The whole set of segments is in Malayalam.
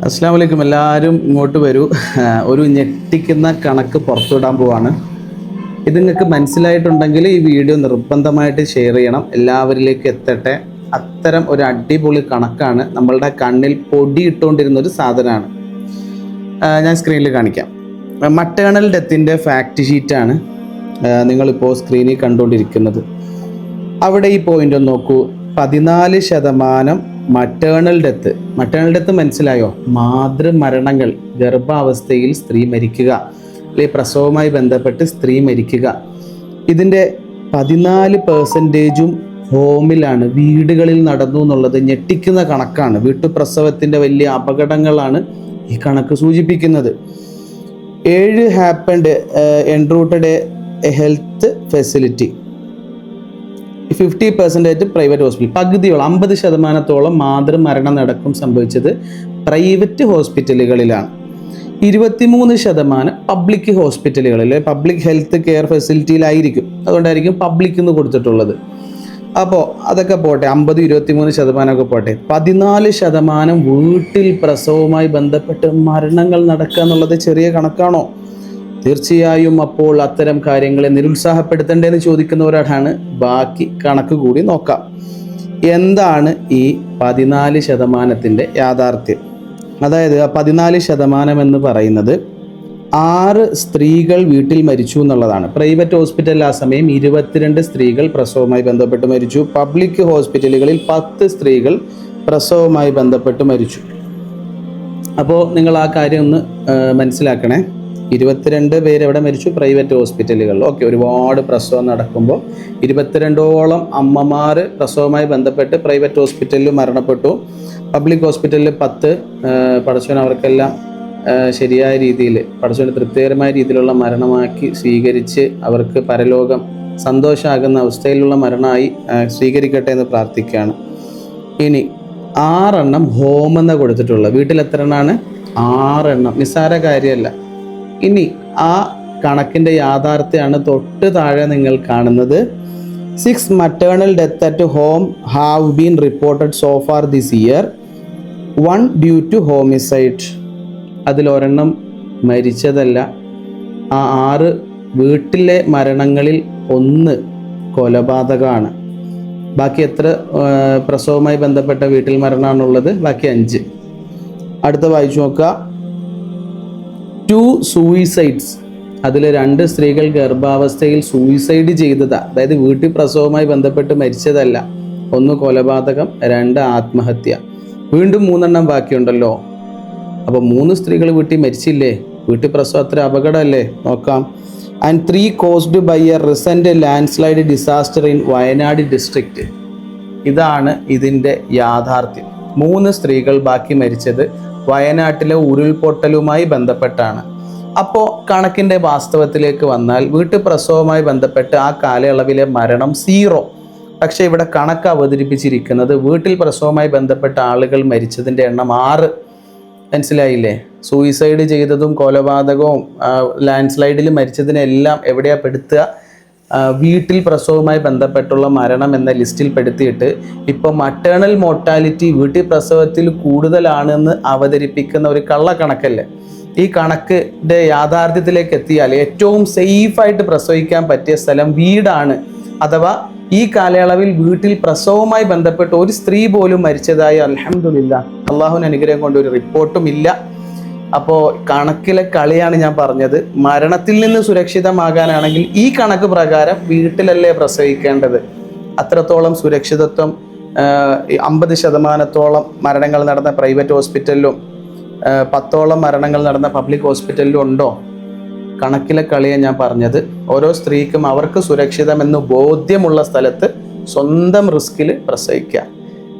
അസ്സലാമു അലൈക്കും. എല്ലാവരും ഇങ്ങോട്ട് വരൂ. ഒരു ഞെട്ടിക്കുന്ന കണക്ക് പുറത്തുവിടാൻ പോവാണ്. ഇത് നിങ്ങൾക്ക് മനസ്സിലായിട്ടുണ്ടെങ്കിൽ ഈ വീഡിയോ നിർബന്ധമായിട്ട് ഷെയർ ചെയ്യണം, എല്ലാവരിലേക്ക് എത്തട്ടെ. അത്തരം ഒരു അടിപൊളി കണക്കാണ്. നമ്മളുടെ കണ്ണിൽ പൊടി ഇട്ടുകൊണ്ടിരുന്ന ഒരു സാധനമാണ്. ഞാൻ സ്ക്രീനിൽ കാണിക്കാം. മറ്റേണൽ ഡെത്തിൻ്റെ ഫാക്ട് ഷീറ്റാണ് നിങ്ങളിപ്പോൾ സ്ക്രീനിൽ കണ്ടുകൊണ്ടിരിക്കുന്നത്. അവിടെ ഈ പോയിന്റ് ഒന്ന് നോക്കൂ. 14% മറ്റേണൽ ഡെത്ത് മനസ്സിലായോ? മാതൃമരണങ്ങൾ, ഗർഭാവസ്ഥയിൽ സ്ത്രീ മരിക്കുക, അല്ലെങ്കിൽ പ്രസവവുമായി ബന്ധപ്പെട്ട് സ്ത്രീ മരിക്കുക. ഇതിൻ്റെ 14% ഹോമിലാണ്, വീടുകളിൽ നടന്നു എന്നുള്ളത് ഞെട്ടിക്കുന്ന കണക്കാണ്. വീട്ടുപ്രസവത്തിൻ്റെ വലിയ അപകടങ്ങളാണ് ഈ കണക്ക് സൂചിപ്പിക്കുന്നത്. 7 happened enrouted a health facility, 50% private hospital. പകുതിയോളം 50% മാതൃമരണം നടക്കും സംഭവിച്ചത് പ്രൈവറ്റ് ഹോസ്പിറ്റലുകളിലാണ്. 23% പബ്ലിക് ഹോസ്പിറ്റലുകളിൽ, പബ്ലിക് ഹെൽത്ത് കെയർ ഫെസിലിറ്റിയിലായിരിക്കും. അതുകൊണ്ടായിരിക്കും പബ്ലിക് എന്ന് കൊടുത്തിട്ടുള്ളത്. അപ്പോൾ അതൊക്കെ പോട്ടെ, 50-23% പോട്ടെ. 14% വീട്ടിൽ പ്രസവവുമായി ബന്ധപ്പെട്ട് മരണങ്ങൾ നടക്കുക എന്നുള്ളത് ചെറിയ കണക്കാണോ? തീർച്ചയായും. അപ്പോൾ അത്തരം കാര്യങ്ങളെ നിരുത്സാഹപ്പെടുത്തേണ്ടതെന്ന് ചോദിക്കുന്നവരാണ്. ബാക്കി കണക്ക് കൂടി നോക്കാം. എന്താണ് ഈ 14%-ൻ്റെ യാഥാർത്ഥ്യം? അതായത് 14% എന്ന് പറയുന്നത് 6 സ്ത്രീകൾ വീട്ടിൽ മരിച്ചു എന്നുള്ളതാണ്. പ്രൈവറ്റ് ഹോസ്പിറ്റലിൽ ആ സമയം 22 സ്ത്രീകൾ പ്രസവവുമായി ബന്ധപ്പെട്ട് മരിച്ചു. പബ്ലിക് ഹോസ്പിറ്റലുകളിൽ 10 സ്ത്രീകൾ പ്രസവവുമായി ബന്ധപ്പെട്ട് മരിച്ചു. അപ്പോൾ നിങ്ങൾ ആ കാര്യം ഒന്ന് മനസ്സിലാക്കണേ. 22 പേര് എവിടെ മരിച്ചു? പ്രൈവറ്റ് ഹോസ്പിറ്റലുകളിൽ. ഓക്കെ, ഒരുപാട് പ്രസവം നടക്കുമ്പോൾ 22ഓളം അമ്മമാർ പ്രസവവുമായി ബന്ധപ്പെട്ട് പ്രൈവറ്റ് ഹോസ്പിറ്റലിൽ മരണപ്പെട്ടു. പബ്ലിക് ഹോസ്പിറ്റലിൽ 10. പടച്ചവൻ അവർക്കെല്ലാം ശരിയായ രീതിയിൽ, പടച്ചവന് തൃപ്തികരമായ രീതിയിലുള്ള മരണമാക്കി സ്വീകരിച്ച് അവർക്ക് പരലോകം സന്തോഷമാകുന്ന അവസ്ഥയിലുള്ള മരണമായി സ്വീകരിക്കട്ടെ എന്ന് പ്രാർത്ഥിക്കുകയാണ്. ഇനി 6 ഹോം എന്ന് കൊടുത്തിട്ടുള്ളത്. വീട്ടിൽ എത്ര എണ്ണമാണ്? 6. നിസ്സാര കാര്യമല്ല. ഇനി ആ കണക്കിൻ്റെ യാഥാർത്ഥ്യമാണ് തൊട്ട് താഴെ നിങ്ങൾ കാണുന്നത്. 6 maternal death at home have been reported so far this year, 1 due to homicide. അതിലൊരെണ്ണം മരിച്ചതല്ല. ആ 6 വീട്ടിലെ മരണങ്ങളിൽ 1 കൊലപാതകമാണ്. ബാക്കി എത്ര പ്രസവവുമായി ബന്ധപ്പെട്ട വീട്ടിൽ മരണമാണുള്ളത്? ബാക്കി 5. അടുത്ത വായിച്ചു നോക്കുക. 2 suicides. അതിൽ 2 സ്ത്രീകൾ ഗർഭാവസ്ഥയിൽ സൂയിസൈഡ് ചെയ്തതാ. അതായത് വീട്ടിൽ പ്രസവവുമായി ബന്ധപ്പെട്ട് മരിച്ചതല്ല. 1 കൊലപാതകം, 2 ആത്മഹത്യ. വീണ്ടും 3 ബാക്കിയുണ്ടല്ലോ. അപ്പോൾ 3 സ്ത്രീകൾ വീട്ടിൽ മരിച്ചില്ലേ? വീട്ടിൽ പ്രസവം അത്ര അപകടമല്ലേ? നോക്കാം. And 3 caused by a recent landslide disaster in Wayanad district. ഇതാണ് ഇതിൻ്റെ യാഥാർത്ഥ്യം. 3 സ്ത്രീകൾ ബാക്കി മരിച്ചത് വയനാട്ടിലെ ഉരുൾപൊട്ടലുമായി ബന്ധപ്പെട്ടാണ്. അപ്പോൾ കണക്കിൻ്റെ വാസ്തവത്തിലേക്ക് വന്നാൽ വീട്ടു പ്രസവവുമായി ബന്ധപ്പെട്ട് ആ കാലയളവിലെ മരണം 0. പക്ഷേ ഇവിടെ കണക്ക് അവതരിപ്പിച്ചിരിക്കുന്നത് വീട്ടിൽ പ്രസവവുമായി ബന്ധപ്പെട്ട ആളുകൾ മരിച്ചതിൻ്റെ എണ്ണം 6. മനസ്സിലായില്ലേ? സൂയിസൈഡ് ചെയ്തതും കൊലപാതകവും ലാൻഡ് സ്ലൈഡിൽ മരിച്ചതിനെല്ലാം എവിടെയാണ് പെടുത്തുക? വീട്ടിൽ പ്രസവവുമായി ബന്ധപ്പെട്ടുള്ള മരണം എന്ന ലിസ്റ്റിൽ പെടുത്തിയിട്ട് ഇപ്പോൾ മറ്റേണൽ മോർട്ടാലിറ്റി വീട്ടിൽ പ്രസവത്തിൽ കൂടുതലാണെന്ന് അവതരിപ്പിക്കുന്ന ഒരു കള്ളക്കണക്കല്ലേ? ഈ കണക്കിൻ്റെ യാഥാർത്ഥ്യത്തിലേക്ക് എത്തിയാൽ ഏറ്റവും സേഫായിട്ട് പ്രസവിക്കാൻ പറ്റിയ സ്ഥലം വീടാണ്. അഥവാ ഈ കാലയളവിൽ വീട്ടിൽ പ്രസവവുമായി ബന്ധപ്പെട്ട് ഒരു സ്ത്രീ പോലും മരിച്ചതായി അൽഹംദുലില്ലാഹ് അള്ളാഹുവിൻ്റെ അനുഗ്രഹം കൊണ്ട് ഒരു റിപ്പോർട്ടും ഇല്ല. അപ്പോൾ കണക്കിലെ കളിയാണ് ഞാൻ പറഞ്ഞത്. മരണത്തിൽ നിന്ന് സുരക്ഷിതമാകാനാണെങ്കിൽ ഈ കണക്ക് പ്രകാരം വീട്ടിലല്ലേ പ്രസവിക്കേണ്ടത്. അത്രത്തോളം സുരക്ഷിതത്വം 50% മരണങ്ങൾ നടന്ന പ്രൈവറ്റ് ഹോസ്പിറ്റലിലും 10 മരണങ്ങൾ നടന്ന പബ്ലിക് ഹോസ്പിറ്റലിലും ഉണ്ടോ? കണക്കിലെ കളിയാണ് ഞാൻ പറഞ്ഞത്. ഓരോ സ്ത്രീക്കും അവർക്ക് സുരക്ഷിതമെന്ന് ബോധ്യമുള്ള സ്ഥലത്ത് സ്വന്തം റിസ്കിൽ പ്രസവിക്കുക.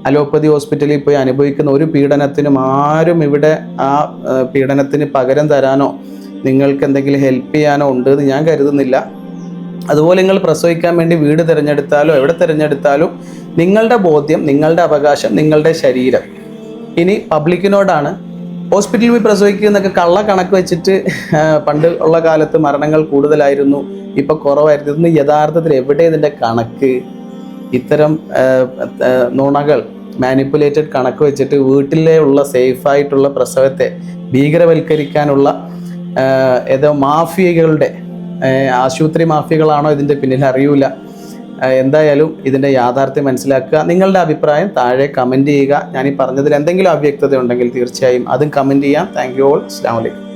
അലോപ്പതി ഹോസ്പിറ്റലിൽ പോയി അനുഭവിക്കുന്ന ഒരു പീഡനത്തിനും ആരും ഇവിടെ ആ പീഡനത്തിന് പകരം തരാനോ നിങ്ങൾക്ക് എന്തെങ്കിലും ഹെൽപ്പ് ചെയ്യാനോ ഉണ്ട് എന്ന് ഞാൻ കരുതുന്നില്ല. അതുപോലെ നിങ്ങൾ പ്രസവിക്കാൻ വേണ്ടി വീട് തിരഞ്ഞെടുത്താലോ എവിടെ തിരഞ്ഞെടുത്താലും നിങ്ങളുടെ ബോധ്യം, നിങ്ങളുടെ അവകാശം, നിങ്ങളുടെ ശരീരം. ഇനി പബ്ലിക്കിനോടാണ്. ഹോസ്പിറ്റലിൽ പോയി പ്രസവിക്കുക എന്നൊക്കെ കള്ള കണക്ക് വെച്ചിട്ട് പണ്ട് ഉള്ള കാലത്ത് മരണങ്ങൾ കൂടുതലായിരുന്നു, ഇപ്പം കുറവായിരുന്നു. ഇതൊന്നും യഥാർത്ഥത്തിൽ എവിടെ ഇതിൻ്റെ കണക്ക്? ഇത്തരം നുണകൾ മാനിപ്പുലേറ്റഡ് കണക്ക് വെച്ചിട്ട് വീട്ടിലെ ഉള്ള സേഫായിട്ടുള്ള പ്രസവത്തെ ഭീകരവൽക്കരിക്കാനുള്ള ഏതോ മാഫിയകളുടെ ആശുപത്രി മാഫിയകളാണോ ഇതിൻ്റെ പിന്നിൽ അറിയൂല. എന്തായാലും ഇതിൻ്റെ യാഥാർത്ഥ്യം മനസ്സിലാക്കുക. നിങ്ങളുടെ അഭിപ്രായം താഴെ കമൻറ്റ് ചെയ്യുക. ഞാൻ ഈ പറഞ്ഞതിൽ എന്തെങ്കിലും അവ്യക്തത ഉണ്ടെങ്കിൽ തീർച്ചയായും അതും കമൻറ്റ് ചെയ്യാം. Thank you all. അസ്സലാമു അലൈക്കും.